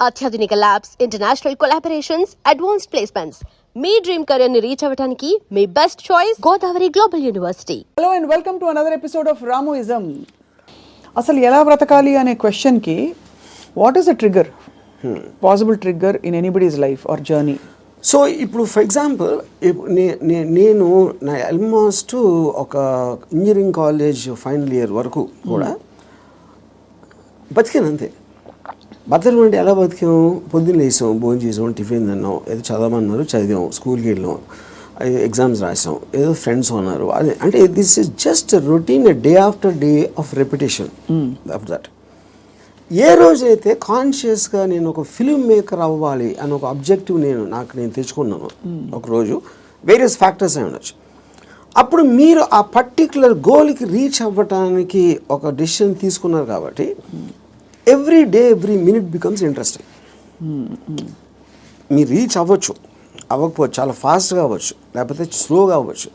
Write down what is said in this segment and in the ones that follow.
అత్యాధునిక labs, international collaborations, advanced placements. మీ dream career ని రీచ్ అవ్వడానికి మీ best choice Godavari global university. Hello and welcome to another episode of Ramuism. అసలు ఎలా బ్రతకాలి అనే క్వశ్చన్కి what is the trigger, possible trigger in anybody's life or journey? So ఇప్పుడు ఫర్ ఎగ్జాంపుల్ నేను నా ఆల్మోస్ట్ ఒక ఇంజనీరింగ్ కాలేజ్ ఫైనల్ ఇయర్ వరకు కూడా బతికాను అంతే. బతకడం అంటే ఎలా బతికాం? పొద్దున్న లేసాం, భోజనం చేసాం, టిఫిన్ తిన్నాం, ఏదో చదవమన్నారు చదివాం, స్కూల్కి వెళ్ళాం, ఎగ్జామ్స్ రాసాం, ఏదో ఫ్రెండ్స్ ఉన్నారు. అదే అంటే this is just routine, day after day of repetition of that. ఏ రోజైతే కాన్షియస్గా నేను ఒక ఫిల్మ్ మేకర్ అవ్వాలి అని ఒక ఆబ్జెక్టివ్ నేను తెచ్చుకున్నాను ఒకరోజు, వేరియస్ ఫ్యాక్టర్స్ అయి ఉండొచ్చు, అప్పుడు మీరు ఆ పర్టిక్యులర్ గోల్కి రీచ్ అవ్వటానికి ఒక డెసిషన్ తీసుకున్నారు. కాబట్టి every day every minute becomes interesting. మీరు రీచ్ అవ్వచ్చు, అవ్వకపోవచ్చు, చాలా ఫాస్ట్గా అవ్వచ్చు, లేకపోతే స్లోగా అవ్వచ్చు,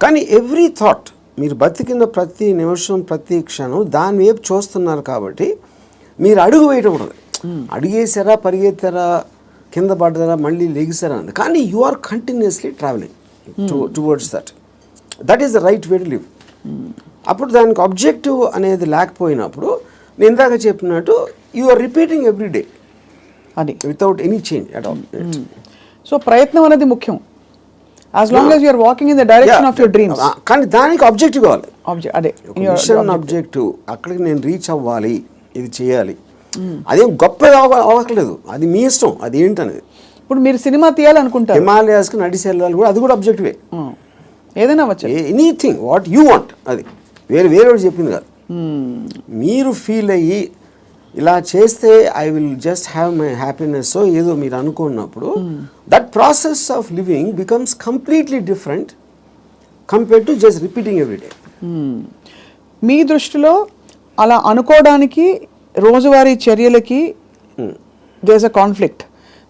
కానీ ఎవ్రీ థాట్, మీరు బతికిన ప్రతి నిమిషం ప్రతి క్షణం దాని వైపు చూస్తున్నారు. కాబట్టి మీరు అడుగు వేయటం ఉండదు. అడిగేసారా, పరిగెత్తారా, కింద పడ్డారా, మళ్ళీ లెగిసారా అన్నది, కానీ you are continuously travelling towards that is the right way to live. అప్పుడు దానికి ఆబ్జెక్టివ్ అనేది లేకపోయినప్పుడు నేను ఇందాక చెప్పినట్టు you are repeating every day అది without any change at all. So ప్రయత్నం అనేది ముఖ్యం, as long as you are walking in the direction of your dreams. కానీ దానికి ఆబ్జెక్టివ్ కావాలి, అదే మిషన్ ఆబ్జెక్టివ్. అక్కడికి నేను రీచ్ అవ్వాలి, ఇది చేయాలి, అదేం గొప్పగా అవ్వట్లేదు, అది మీ ఇష్టం, అది ఏంటనేది. ఇప్పుడు మీరు సినిమా తీయాలనుకుంటారు, హిమాలయాస్కి నడిచి వెళ్ళాలి కూడా, అది కూడా ఆబ్జెక్టివే. ఏదైనా అవ్వచ్చు, ఎనీథింగ్ వాట్ యూ వాంట్, అది వేరే చెప్పింది కాదు. మీరు ఫీల్ అయ్యి ఇలా చేస్తే I will just have my happiness ఏదో మీరు అనుకున్నప్పుడు that process of living becomes completely different compared to just repeating every day. మీ దృష్టిలో అలా అనుకోవడానికి రోజువారీ చర్యలకి there is a conflict,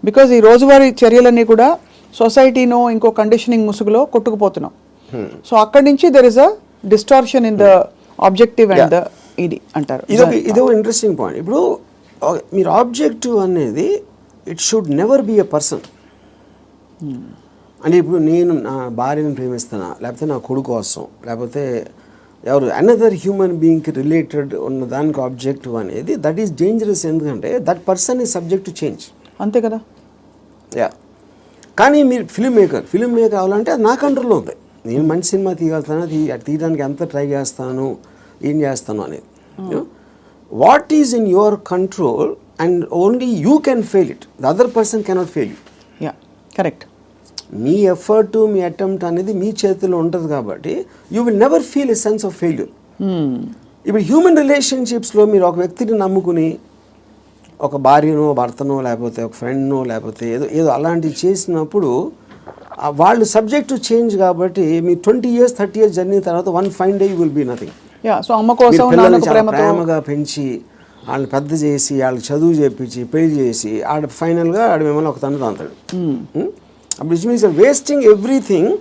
because ఈ రోజువారీ చర్యలన్నీ కూడా సొసైటీనో ఇంకో కండిషనింగ్ ముసుగులో కొట్టుకుపోతున్నాం. సో అక్కడి నుంచి there is a distortion in the objective and the ఇది అంటారు. ఇదో ఇంట్రెస్టింగ్ పాయింట్. ఇప్పుడు మీరు ఆబ్జెక్టివ్ అనేది it should never be a person. అంటే ఇప్పుడు నేను నా భార్యను ప్రేమిస్తానా, లేకపోతే నా కొడుకు కోసం, లేకపోతే ఎవరు అనదర్ హ్యూమన్ బీయింగ్కి రిలేటెడ్ ఉన్న దానికి ఆబ్జెక్టివ్ అనేది దట్ ఈస్ డేంజరస్. ఎందుకంటే that person is subject to change. అంతే కదా. యా, కానీ మీరు ఫిల్మ్ మేకర్ అవ్వాలంటే అది నా కంట్రోల్లో ఉంది. నేను మంచి సినిమా తీయగలుగుతాను, తీయడానికి ఎంత ట్రై చేస్తాను, ఏం చేస్తాను అనేది. What is in your control and only you can fail it, the other person cannot fail you. Yeah, correct. Me effort, me attempt అనేది మీ చేతిలో ఉంటుంది. కాబట్టి you will never feel a sense of failure. ఇప్పుడు human రిలేషన్షిప్స్లో మీరు ఒక వ్యక్తిని నమ్ముకుని ఒక భార్యనో, భర్తనో, లేకపోతే ఒక ఫ్రెండ్నో, లేకపోతే ఏదో అలాంటివి చేసినప్పుడు వాళ్ళు సబ్జెక్ట్ టు చేంజ్. కాబట్టి మీ 20 years 30 years జర్నీ తర్వాత one fine day you will be nothing. So అమ్మ కోసం ప్రేమగా పెంచి వాళ్ళని పెద్ద చేసి వాళ్ళకి చదువు చేపించి పెళ్లి చేసి ఫైనల్గా మిమ్మల్ని ఒక తండ్రి అంటాడు. అప్పుడు it means wasting everything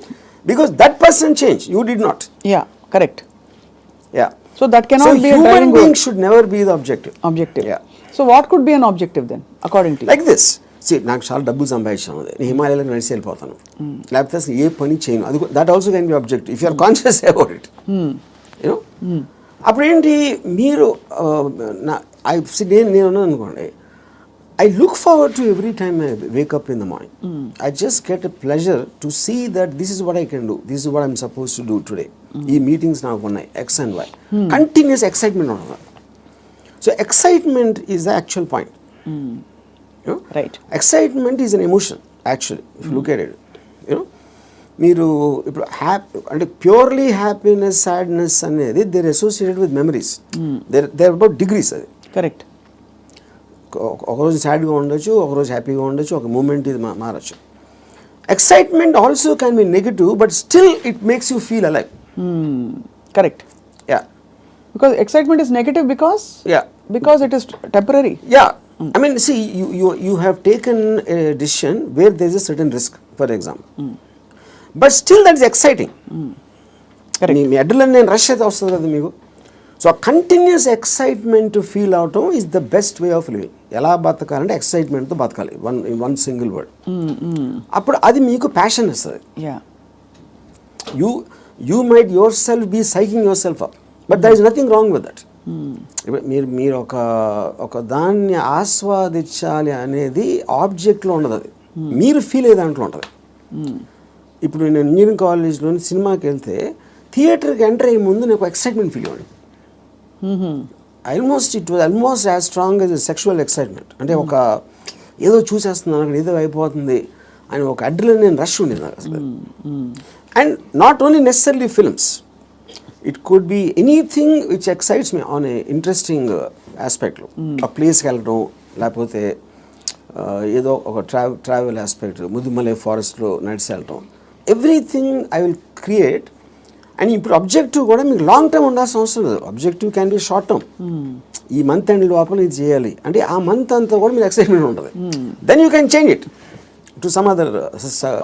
because that person change, you did not. Yeah, correct. Yeah, so that cannot be a driving being should never be the objective. Yeah. So what could be an objective then according to you? Like this. See, నాకు చాలా డబ్బులు సంపాదించాను, నేను హిమాలయాలకు నడిచి వెళ్ళిపోతాను, లేకపోతే అసలు ఏ పని చేయను, అది that also can be objective if you are conscious about it. You know, అప్పుడు ఏంటి మీరు నేను అనుకోండి, I look forward to every time I wake up in the morning. I just get a pleasure to see that this is what I can do. This is what I'm supposed to do today. ఈ meetings నాకు ఉన్నాయి X and Y. Continuous excitement ఉంటుంది. So excitement is the actual point. You know? Right. Excitement is an emotion actually, if you look at it. You know, మీరు ఇప్పుడు అంటే purely happiness, sadness అనేది they're associated with memories. They're about degrees. అది correct. ఒకరోజు సాడ్గా ఉండొచ్చు, ఒకరోజు హ్యాపీగా ఉండొచ్చు, ఒక మూమెంట్ ఇది మారచ్చు. Excitement also can be negative, but still it makes you feel alive. Correct. Yeah, because excitement is negative because it is temporary. Yeah, I mean, see, you have taken a decision where there is a certain risk, for example. But still that is exciting. Correct. Me adrenaline rush అయితే వస్తుంది కదా మీకు. So a continuous excitement to feel out is the best way of living. ఎలా బతకాలంటే ఎక్సైట్మెంట్తో బతకాలి, one single word. అప్పుడు అది మీకు ప్యాషన్ ఇస్తుంది. You might yourself be psyching yourself up, but there is nothing wrong with that. మీరు ఒక దాన్ని ఆస్వాదించాలి అనేది ఆబ్జెక్ట్లో ఉండదు, అది మీరు ఫీల్ అయ్యే దాంట్లో ఉంటుంది. ఇప్పుడు నేను ఇంజనీరింగ్ కాలేజ్లోని సినిమాకి వెళ్తే థియేటర్కి ఎంటర్ అయ్యే ముందు నాకు ఎక్సైట్మెంట్ ఫీల్ అవ్వండి. It was almost as strong as sexual excitement. అంటే ఒక ఏదో చూసేస్తున్నాను, అక్కడ ఏదో అయిపోతుంది అని ఒక అడ్రినలిన్ రష్ ఉండేది నాకు అసలు. And not only necessary films, it could be anything which excites me on a interesting ఆస్పెక్ట్లో. ఆ ప్లేస్కి వెళ్ళడం, లేకపోతే ఏదో ఒక ట్రావెల్ ఆస్పెక్ట్, ముదుమలై ఫారెస్ట్లో నడిచి వెళ్ళటం, everything I will create. And ఇప్పుడు అబ్జెక్టివ్ కూడా మీకు లాంగ్ టర్మ్ ఉండాల్సిన అవసరం లేదు. Objective can be short term. ఈ మంత్ ఎండ్ లోపల ఇది చేయాలి అంటే ఆ మంత్ అంతా కూడా మీకు ఎక్సైట్మెంట్ ఉంటుంది. Then you can change it to some other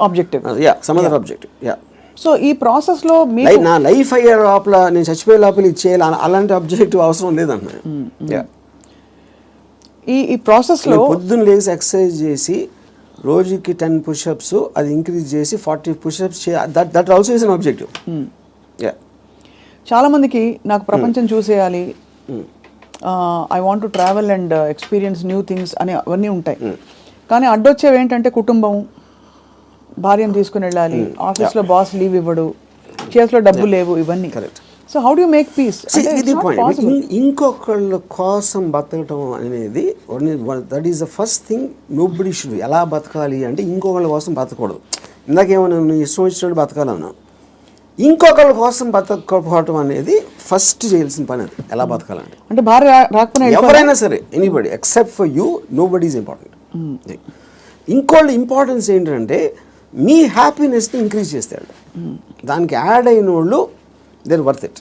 objective. Some other objective. So ఈ ప్రాసెస్లో నా లైఫ్ అయ్యే లోపల, నేను చచ్చిపోయే లోపల ఇది చేయాలి అలాంటి అబ్జెక్టివ్ అవసరం లేదన్న. ఈ ప్రాసెస్లో పొద్దున్న లేచి ఎక్సర్సైజ్ చేసి రోజుకి 10 పుషప్స్ అది ఇంక్రీజ్ చేసి 40 pushups that also is an objective. చాలా మందికి నాకు ప్రపంచం చూసేయాలి, I want to travel and experience new things అని అవన్నీ ఉంటాయి. కానీ అడ్డొచ్చేవి ఏంటంటే కుటుంబం, భార్యను తీసుకుని వెళ్ళాలి, ఆఫీస్లో బాస్ లీవ్ ఇవ్వడు, చేతిలో డబ్బు లేవు, ఇవన్నీ. So how do you make peace? ఇది పాయింట్. ఇంకొకళ్ళ కోసం బతకటం అనేది that is the first thing nobody should. ఎలా బతకాలి అంటే ఇంకొకళ్ళ కోసం బతకూడదు. ఇందాకేమన్నా నువ్వు ఇష్టం వచ్చినట్టు బతకాలన్నా, ఇంకొకళ్ళ కోసం బతకపోవటం అనేది ఫస్ట్ చేయాల్సిన పని. అది ఎలా బతకాలంటే, అంటే భార్య రాకపోయినా ఎవరైనా సరే, anybody except for you, nobody is important. ఇంకోళ్ళ ఇంపార్టెన్స్ ఏంటంటే మీ హ్యాపీనెస్ని ఇంక్రీజ్ చేస్తాడు. దానికి యాడ్ అయిన వాళ్ళు they're worth it.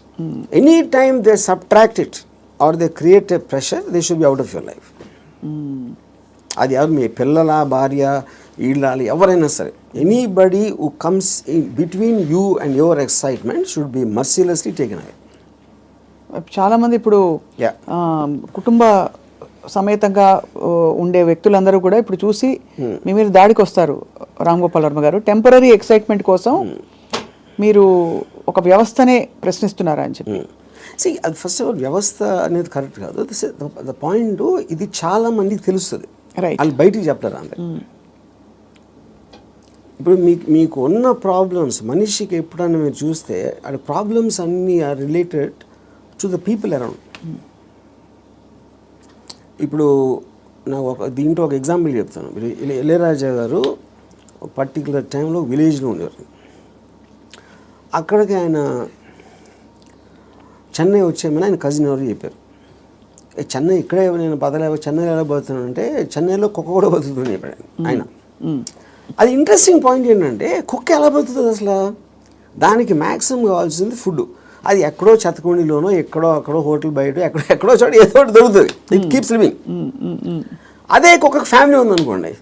Anytime they subtract it or they create a pressure, they should be out of your life. అది ఎవరు, మీ పిల్లల, భార్య, ఈళ్ళాలి, ఎవరైనా సరే, anybody who comes in between you and your excitement should be mercilessly taken away. చాలామంది ఇప్పుడు కుటుంబ సమేతంగా ఉండే వ్యక్తులందరూ కూడా ఇప్పుడు చూసి మీ మీద దాడికి వస్తారు. రామ్ గోపాల్ వర్మ గారు, టెంపరీ ఎక్సైట్మెంట్ కోసం మీరు ఒక వ్యవస్థనే ప్రశ్నిస్తున్నారా అని చెప్పి. అది ఫస్ట్ ఆఫ్ ఆల్ వ్యవస్థ అనేది కరెక్ట్ కాదు. ద పాయింట్, ఇది చాలా మందికి తెలుస్తుంది, వాళ్ళు బయటికి చెప్తారు అంతే. ఇప్పుడు మీకు ఉన్న ప్రాబ్లమ్స్, మనిషికి ఎప్పుడన్నా మీరు చూస్తే అది ప్రాబ్లమ్స్ అన్నీ are related to the people around. ఇప్పుడు నాకు దీంట్లో ఒక ఎగ్జాంపుల్ చెప్తాను. ఇళయరాజా గారు పర్టికులర్ టైంలో విలేజ్లో ఉండేవారు. అక్కడికి ఆయన చెన్నై వచ్చేమని ఆయన కజిన్ ఎవరు చెప్పారు. చెన్నై ఇక్కడే నేను బతలేవో, చెన్నైలో ఎలా బతుకుతున్నాను అంటే చెన్నైలో కుక్క కూడా బతుకుతుంది చెప్పాడు ఆయన. అది ఇంట్రెస్టింగ్ పాయింట్ ఏంటంటే, కుక్క ఎలా బతుకుతుంది అసలు? దానికి మ్యాక్సిమం కావాల్సింది ఫుడ్. అది ఎక్కడో చెత్తకుండిలోనో, ఎక్కడో అక్కడో హోటల్ బయట ఎక్కడో చోట ఏదో ఒకటి దొరుకుతుంది. It keeps living. అదే కుక్కకు ఫ్యామిలీ ఉందనుకోండి,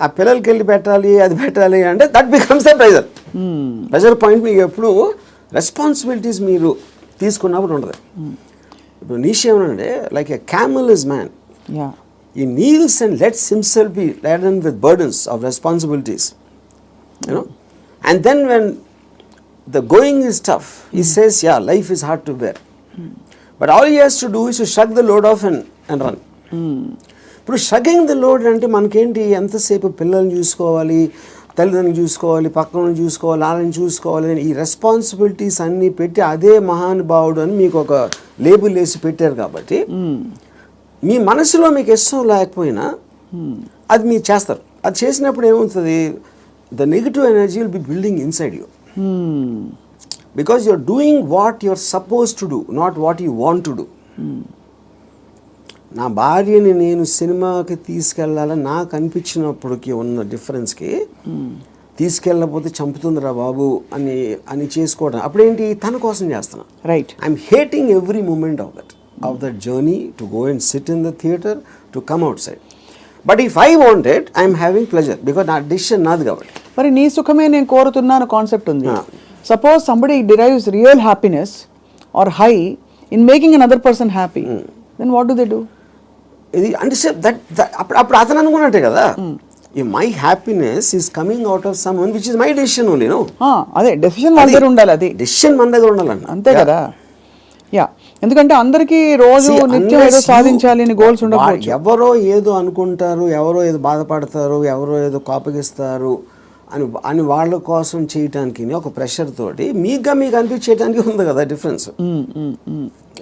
ఆ పిల్లలకి వెళ్ళి పెట్టాలి, అది పెట్టాలి అంటే that becomes the pressure. Pressure point మీకు ఎప్పుడు రెస్పాన్సిబిలిటీస్ మీరు తీసుకున్నప్పుడు ఉంటుంది. ఇప్పుడు నీషే ఏమనంటే, like a camel is man, he kneels and lets himself be laden with burdens of responsibilities, you know, and then when the going is tough, he says, yeah, life is hard to bear, but all he has to do is to shrug the load off and run. ఇప్పుడు షగ్గింగ్ the load అంటే మనకేంటి, ఎంతసేపు పిల్లల్ని చూసుకోవాలి, తల్లిదండ్రులు చూసుకోవాలి, పక్కన చూసుకోవాలి, వాళ్ళని చూసుకోవాలి అని ఈ రెస్పాన్సిబిలిటీస్ అన్నీ పెట్టి అదే మహానుభావుడు అని మీకు ఒక లేబుల్ వేసి పెట్టారు. కాబట్టి మీ మనసులో మీకు ఇష్టం లేకపోయినా అది మీరు చేస్తారు. అది చేసినప్పుడు ఏమవుతుంది, the negative energy will be building inside you, because you're doing what you're suppose to do, not what you want to do. నా భార్యని నేను సినిమాకి తీసుకెళ్ళాలని నాకు అనిపించినప్పటికి ఉన్న డిఫరెన్స్కి, తీసుకెళ్ళకపోతే చంపుతుందిరా బాబు అని చేసుకోవడం అప్పుడేంటి, తన కోసం చేస్తున్నా. Right. I'm hating every moment of that journey to go and sit in the theatre to come outside. But if I wanted I'm having pleasure, because నా డిసిషన్ నాది కాబట్టి. మరి నీ సుఖమే నేను కోరుతున్నాను కాన్సెప్ట్ ఉంది. Suppose somebody derives real happiness or high in making another person happy, then what do they do? ఇది అంటే అప్పుడు అతను అనుకున్నట్టే కదా, my happiness is coming out of someone which is my decision only. No, అదే decision మన దగ్గర ఉండాలి, అది డెసిషన్ మన దగ్గర ఉండాలన్న, అంతే కదా. యా, ఎందుకంటే అందరికీ రోజు నిత్యం ఏదో సాధించాలి అని గోల్స్ ఉండకపోవచ్చు. ఎవరో ఏదో అనుకుంటారు, ఎవరో ఏదో బాధపడతారు, ఎవరో ఏదో కోపగిస్తారు అని వాళ్ళ కోసం చేయటానికి ఒక ప్రెషర్ తోటి మీకు అనిపించేయడానికి ఉంది కదా డిఫరెన్స్.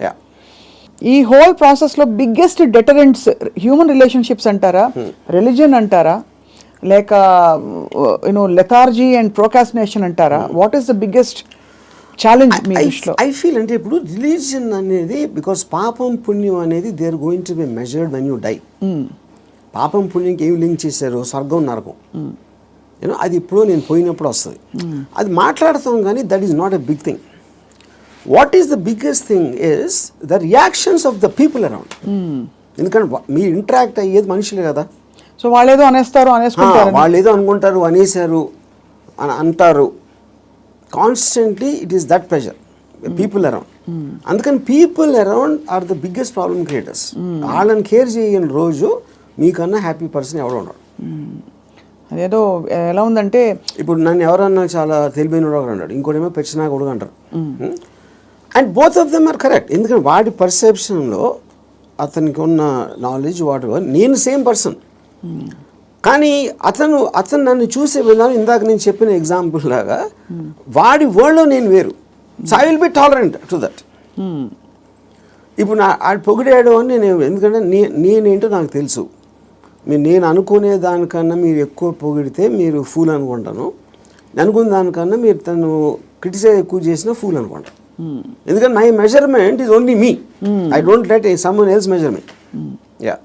యా, ఈ హోల్ ప్రాసెస్లో బిగ్గెస్ట్ డెటరెంట్స్ హ్యూమన్ రిలేషన్షిప్స్ అంటారా, రిలీజన్ అంటారా, లేక లెథార్జీ అండ్ ప్రోకాస్టినేషన్ అంటారా? What is the biggest challenge మీ దృష్టిలో? ఐ ఫీల్ అంటే ఇప్పుడు రిలీజియన్ అనేది, బికాస్ పాపం పుణ్యం అనేది they are going to be measured when you die. పాపం పుణ్యంకి ఏమి లింక్ చేశారు? స్వర్గం నరకం. అది ఇప్పుడు నేను పోయినప్పుడు వస్తుంది, అది మాట్లాడతాం, కానీ that is not a big thing. What is the biggest thing is the reactions of the people around. ఎందుకంటే మీరు ఇంటరాక్ట్ అయ్యేది మనుషులే కదా. సో వాళ్ళు ఏదో అనేసుకుంటారు, వాళ్ళు ఏదో అనుకుంటారు, అనేసారు అని అంటారు. Constantly it is that pressure, people around. అందుకని people around are the biggest problem creators. వాళ్ళని కేర్ చేయని రోజు మీకన్నా హ్యాపీ పర్సన్ ఎవడో ఉండడు. అదేదో ఎలా ఉందంటే, ఇప్పుడు నన్ను ఎవరన్నా చాలా తెలివైన ఒకడు అన్నాడు, ఇంకోటేమో పెచ్చినా కొడుకు అంటారు. And both of them are correct. ఎందుకంటే వాడి పర్సెప్షన్లో అతనికి ఉన్న నాలెడ్జ్ నేను సేమ్ పర్సన్, కానీ అతను నన్ను చూసే విధానం ఇందాక నేను చెప్పిన ఎగ్జాంపుల్ లాగా వాడి వరల్డ్లో నేను వేరు. So I will be tolerant to that. ఇప్పుడు ఆడు పొగిడాడు అని నేను, ఎందుకంటే నేనేంటో నాకు తెలుసు. నేను అనుకునే దానికన్నా మీరు ఎక్కువ పొగిడితే మీరు ఫూల్ అనుకుంటాను, అనుకున్న దానికన్నా మీరు తను క్రిటిసైజ్ ఎక్కువ చేసినా ఫూల్ అనుకుంటాను. ఎందుకంటే my measurement is only me. I don't let someone else measure me. Yeah.